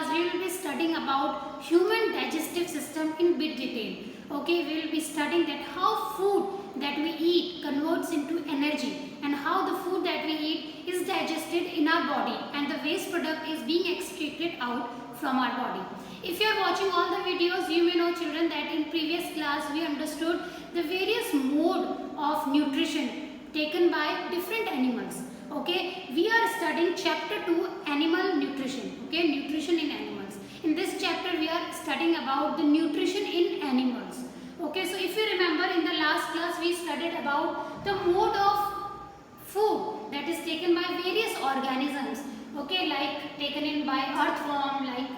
class we will be studying about human digestive system in bit detail. Okay, we will be studying that how food that we eat converts into energy and how the food that we eat is digested in our body and the waste product is being excreted out from our body. If you are watching all the videos, you may know children that in previous class we understood the various mode of nutrition taken by different animals. Okay, we are studying chapter 2 animal nutrition. Okay, nutrition in animals. In this chapter we are studying about the nutrition in animals. Okay, so if you remember in the last class we studied about the mode of food that is taken by various organisms. Okay, like taken in by earthworm, like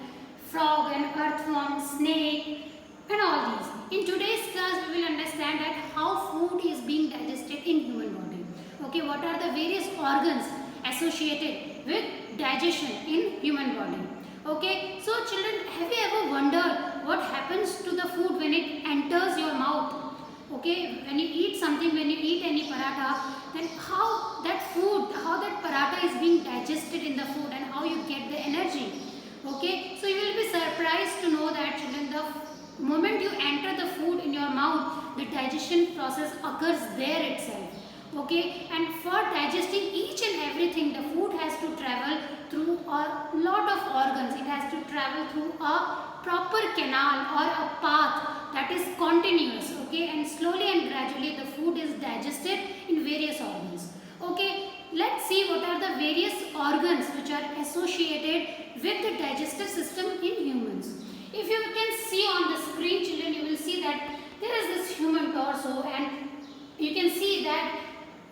frog and earthworm, snake and all these. In today's class we will understand that how food is being digested in human body. Okay, what are the various organs associated with digestion in human body. Okay, so children, have you ever wondered what happens to the food when it enters your mouth? Okay, when you eat something, when you eat any paratha, then how that food, how that paratha is being digested in the food and how you get the energy. Okay, so you will be surprised to know that children, the moment you enter the food in your mouth, the digestion process occurs there itself. Okay, and for digesting each and everything, the food has to travel through a lot of organs. It has to travel through a proper canal or a path that is continuous. Okay, and slowly and gradually the food is digested in various organs. Okay, let's see what are the various organs which are associated with the digestive system in humans. If you can see on the screen, children, you will see that there is this human torso and you can see that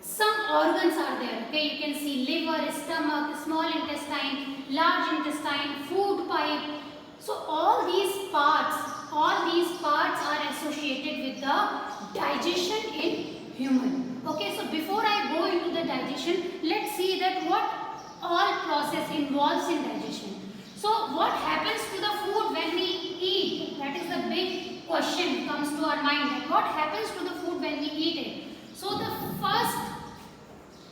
some organs are there. Okay, you can see liver, stomach, small intestine, large intestine, food pipe. So all these parts are associated with the digestion in human. Okay, so before I go into the digestion, let's see that what all process involves in digestion. So what happens to the food when we eat? That is the big question comes to our mind. That what happens to the food when we eat it? So the first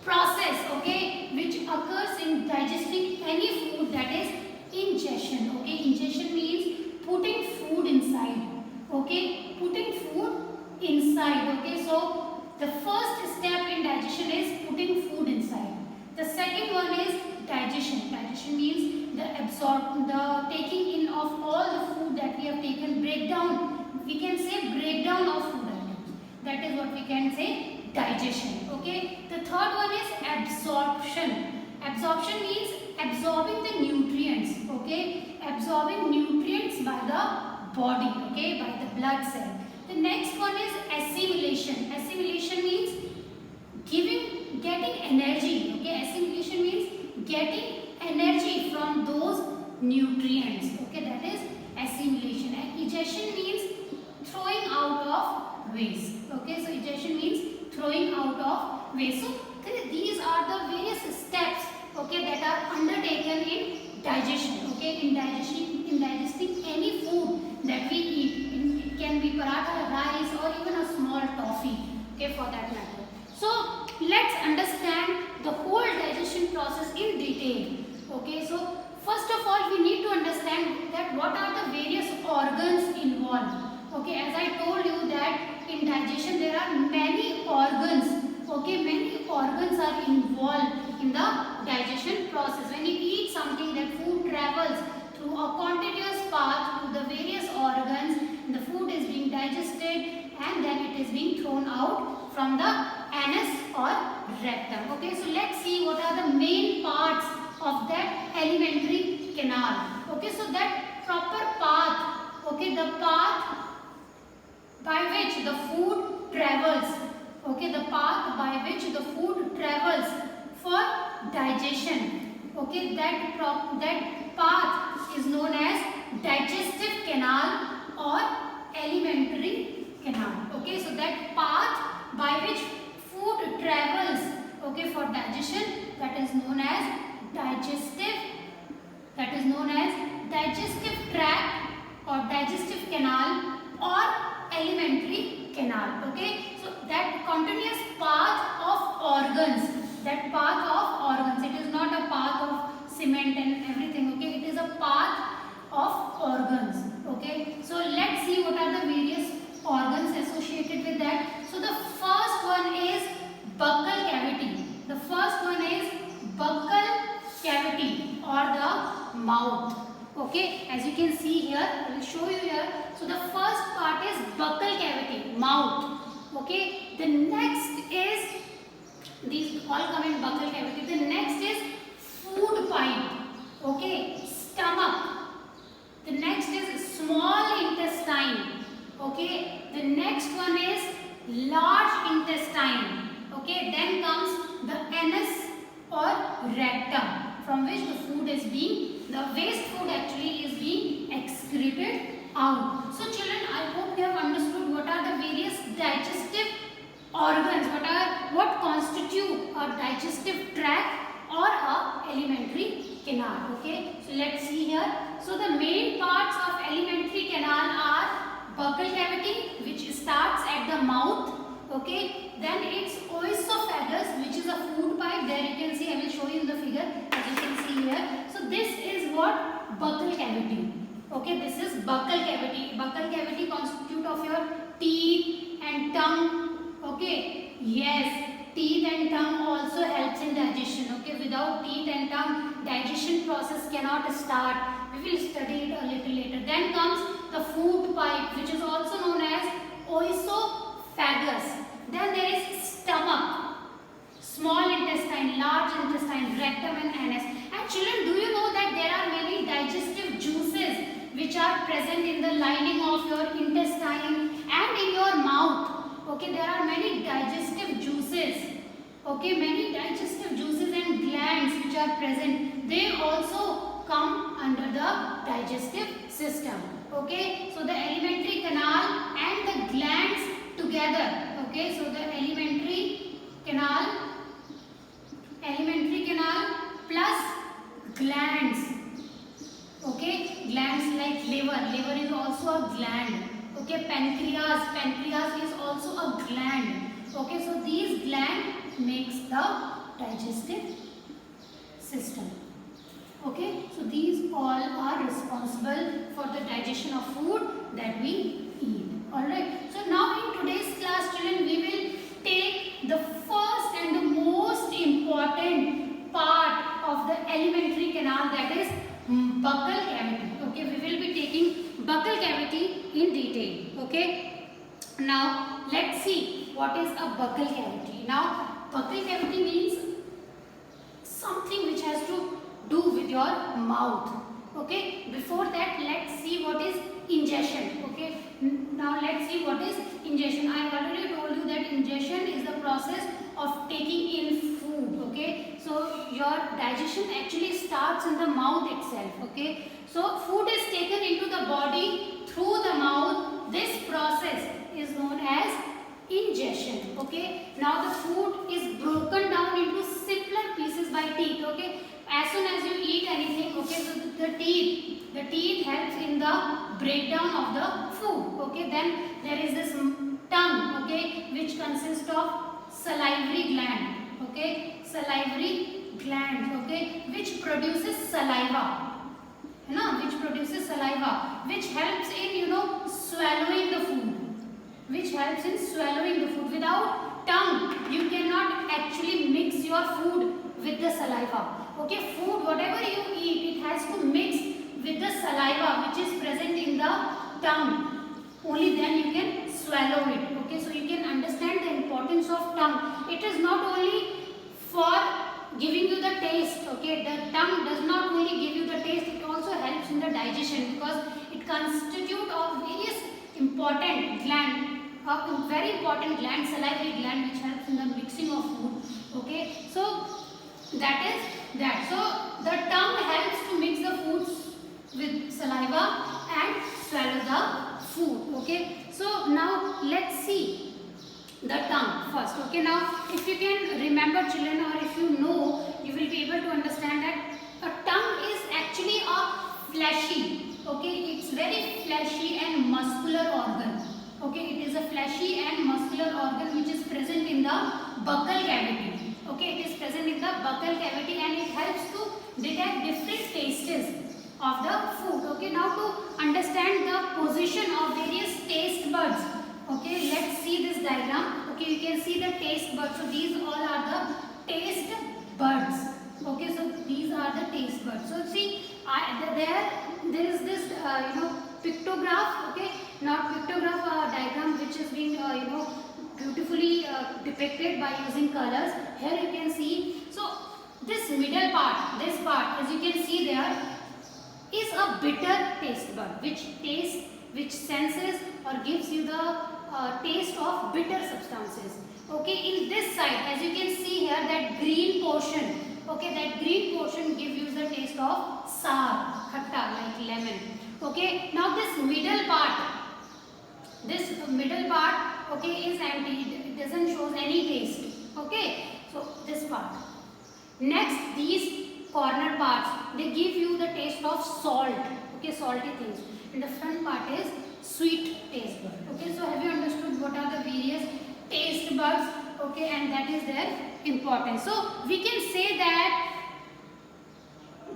process, okay, which occurs in digesting any food, that is ingestion. Okay, ingestion means putting food inside. Okay, putting food inside. Okay, so the first step in digestion is putting food inside. The second one is digestion. Digestion means the taking in of all the food that we have taken, breakdown. We can say breakdown of food items. That is what we can say. Digestion. Okay, the third one is absorption. Absorption means absorbing the nutrients. Okay, absorbing nutrients by the body. Okay, by the blood cell. The next one is assimilation. Assimilation means getting energy. Okay, assimilation means getting energy from those nutrients. Okay, that is assimilation. And egestion means throwing out of waste. Okay, so egestion means throwing out of waste. So these are the various steps, okay, that are undertaken in digestion. Okay, in digesting any food that we eat. It can be paratha, rice, or even a small toffee. Okay, for that matter. So let's understand the whole digestion process in detail. Okay, so first of all we need to understand that what are the various organs involved. Okay, as I told you that in digestion there are many organs. Okay, many organs are involved in the digestion process. When you eat something, that food travels through a continuous path through the various organs. The food is being digested and then it is being thrown out from the anus or rectum. Okay, so let's see what are the main parts of that alimentary canal. Okay, so that proper path, okay, the path by which the food travels, okay, the path by which the food travels for digestion, okay, that path is known as digestive canal or alimentary canal. Okay, so that path by which food travels, okay, for digestion, that is known as digestive tract or digestive canal or alimentary canal. Okay, so that continuous path of organs, it is not a path of cement and everything. Okay, it is a path mouth. Okay, as you can see here, I will show you here. So the first part is buccal cavity, mouth. Okay, the next is, these all come in buccal cavity. The next is food pipe. Okay, stomach. The next is small intestine. Okay, the next one is large intestine. Okay, then comes the anus or rectum, from which the food is being, the waste food actually is being excreted out. So children, I hope you have understood what are the various digestive organs, what constitute a digestive tract or a alimentary canal. Okay, so let's see here. So the main parts of alimentary canal are buccal cavity, which starts at the mouth. Okay, then it's oesophagus, which is a food pipe. There you can see, I will show you in the figure, as you can see here. So this is what buccal cavity. Okay, this is buccal cavity. Buccal cavity constitute of your teeth and tongue. Okay, yes, teeth and tongue also helps in digestion. Okay, without teeth and tongue, digestion process cannot start. We will study it a little later. Then comes the food pipe, which is also known as oesophagus. Then there is stomach, small intestine, large intestine, rectum and anus. And children, do you know that there are many digestive juices which are present in the lining of your intestine and in your mouth? Okay, there are many digestive juices. Okay, many digestive juices and glands which are present. They also come under the digestive system. Okay, so the alimentary canal and the glands together. Okay, so the alimentary canal plus glands. Okay, glands like liver is also a gland. Okay, pancreas is also a gland. Okay, so these glands makes the digestive system. Okay, so these all are responsible for the digestion of food that we eat. Alright, so now in today's class, children, we will take the first and the most important part of the alimentary canal, that is buccal cavity. Okay, we will be taking buccal cavity in detail. Okay, now let's see what is a buccal cavity. Now, buccal cavity means something which has to do with your mouth. Okay, before that, let's see what is ingestion. Okay, now let's see what is ingestion. I have already told you that ingestion is the process of taking in food. Okay, so your digestion actually starts in the mouth itself. Okay, so food is taken into the body through the mouth. This process is known as ingestion. Okay, now the food is broken down into simpler pieces by teeth. Okay, as soon as you eat anything, okay, so the teeth helps in the breakdown of the food. Okay, then there is this tongue, okay, which consists of salivary gland. Okay, salivary gland, okay, which produces saliva. Which produces saliva, which helps in swallowing the food. Without tongue, you cannot actually mix your food with the saliva. Okay, food, whatever you eat, it has to mix with the saliva which is present in the tongue. Only then you can swallow it. Okay, so you can understand the importance of tongue. It is not only for giving you the taste. Okay, the tongue does not only give you the taste, it also helps in the digestion, because it constitutes of various important gland, a very important gland, salivary gland, which helps in the mixing of food. Okay, so that is that. So the tongue helps to mix the foods with saliva and swallow the food. Okay, so now let's see the tongue first. Okay, now if you can remember, children, or if you know, you will be able to understand that a tongue is actually a fleshy, okay, it's very fleshy and muscular organ. Okay, it is a fleshy and muscular organ which is present in the buccal cavity. Okay, it is present in the buccal cavity and it helps to detect different tastes of the food. Okay, now to understand the position of various taste buds. Okay, let's see this diagram. Okay, you can see the taste buds. So these all are the taste buds. Okay, so these are the taste buds. So see, I there is this pictograph, okay, not pictograph, diagram which is being beautifully depicted by using colors. Here you can see. So this middle part, this part, as you can see there, is a bitter taste bud which senses or gives you the taste of bitter substances. Okay, in this side, as you can see here, that green portion, okay, that green portion gives you the taste of sour, khatta, like lemon. Okay, now this middle part, okay, is empty. It doesn't show any taste. Okay, so this part. Next, these corner parts, they give you the taste of salt, okay, salty things. And the front part is sweet taste bud. Okay, so have you understood what are the various taste buds? Okay, and that is their importance. So we can say that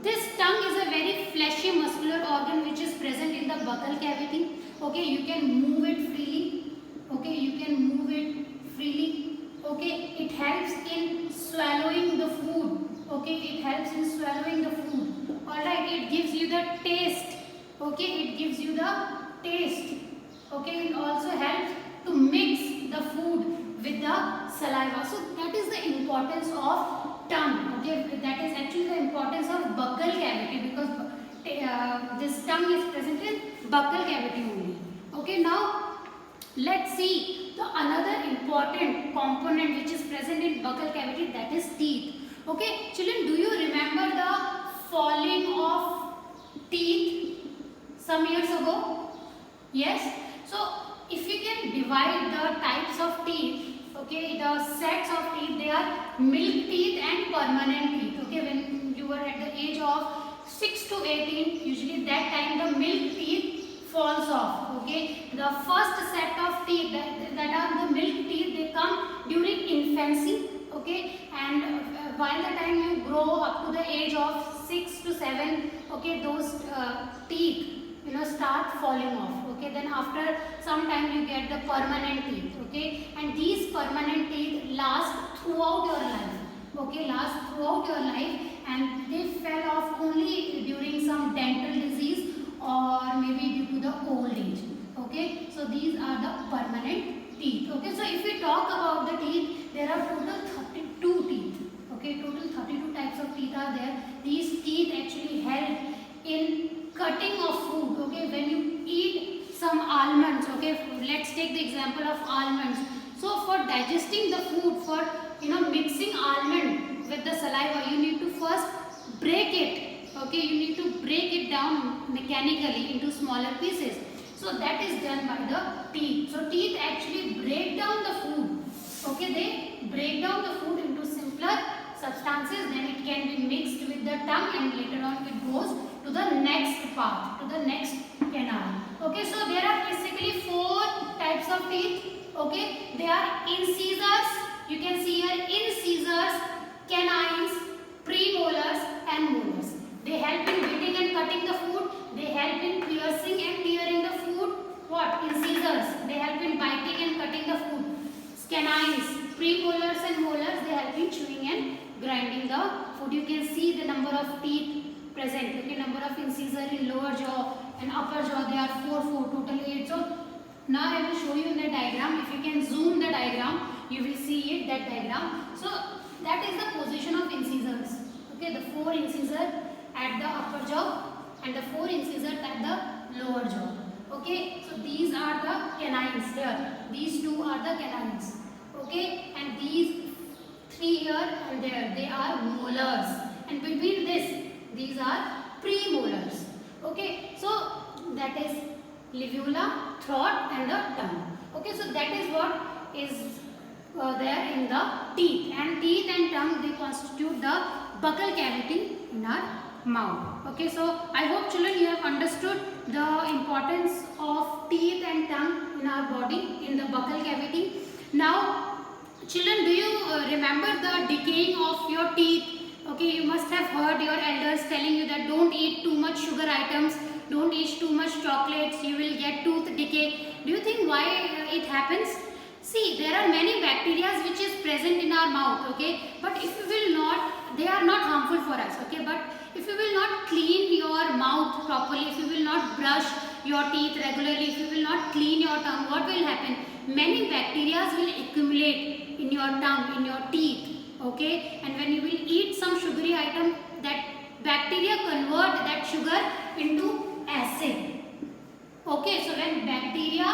this tongue is a very fleshy muscular organ which is present in the buccal cavity. Okay, you can move it freely. Okay, you can move it freely. Okay, it helps in swallowing the food. Okay, it helps in swallowing the food. Alright, it gives you the taste. Okay, it gives you the taste. Okay, it also helps to mix the food with the saliva. So that is the importance of tongue. Okay, that is actually the importance of buccal cavity, because this tongue is present in buccal cavity only. Okay, now let's see the another important component which is present in buccal cavity, that is teeth. Okay, children, do you remember the falling of teeth some years ago? Yes. So if you can divide the types of teeth, okay, the sets of teeth, they are milk teeth and permanent teeth. Okay, when you were at the age of 6 to 18, usually that time the milk teeth falls off. Okay, the first set of teeth that are the milk teeth, they come during infancy. Okay, and while the time you grow up to the age of 6 to 7, okay, those teeth start falling off. Okay, then after some time you get the permanent teeth. Okay, and these permanent teeth last throughout your life. Okay, last throughout your life, and they fell off only during some dental disease or maybe due to the old age. Okay, so these are the permanent teeth. Okay, so if we talk about the teeth, there are total 32 teeth. Okay, total 32 types of teeth are there. These teeth actually help in cutting of food. Okay, when you eat some almonds, okay, let's take the example of almonds. So for digesting the food, for mixing almond with the saliva, you need to first break it. Okay, you need to break it down mechanically into smaller pieces. So that is done by the teeth. So teeth actually break down the food. Okay, they break down the food into simpler substances, then it can be mixed with the tongue, and later on it goes to the next path, to the next canal. Okay, so there are basically 4 types of teeth. Okay, they are incisors, you can see here, incisors, canines, premolars and molars. They help in biting and cutting the food. They help in piercing and tearing the food. What? Incisors, they help in biting and cutting the food. Canines, premolars and molars, they help in chewing and grinding the food. You can see the number of teeth present. Okay, number of incisors in lower jaw and upper jaw, they are 4, total 8. So now I will show you in the diagram. If you can zoom the diagram, you will see it, that diagram. So that is the position of incisors. Okay, the 4 incisors at the upper jaw and the 4 incisors at the lower jaw. Okay, so these are the canines here. These 2 are the canines. Okay, and these 3 here and there, they are molars. And between this, these are premolars. Okay, so that is uvula, throat and the tongue. Okay, so that is what is there in the teeth. And teeth and tongue, they constitute the buccal cavity in our mouth. Okay, so I hope children you have understood the importance of teeth and tongue in our body, in the buccal cavity. Now children, do you remember the decaying of your teeth? Okay, you must have heard your elders telling you that don't eat too much sugar items, don't eat too much chocolates, you will get tooth decay. Do you think why it happens? See, there are many bacteria which is present in our mouth, okay, but if you will not, they are not harmful for us, okay, but if you you will not clean your mouth properly, if you will not brush your teeth regularly, if you will not clean your tongue, what will happen? Many bacteria will accumulate in your tongue, in your teeth. Okay, and when you will eat some sugary item, that bacteria convert that sugar into acid. Okay, so when bacteria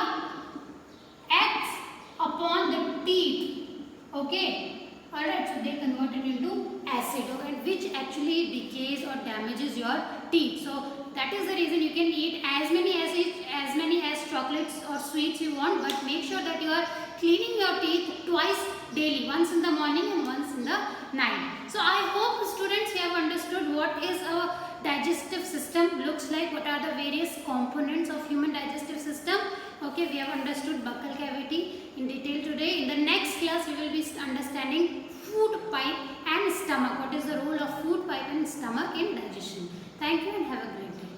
acts upon the teeth, okay, alright, so they convert it into acid, okay, which actually decays or damages your teeth. So that is the reason you can eat as many as chocolates or sweets you want, but make sure that you are cleaning your teeth twice daily, once in the morning and once in the night. So I hope students you have understood what is a digestive system looks like, what are the various components of human digestive system. Okay, we have understood buccal cavity in detail today. In the next class we will be understanding food pipe and stomach. What is the role of food pipe and stomach in digestion? Thank you and have a great day.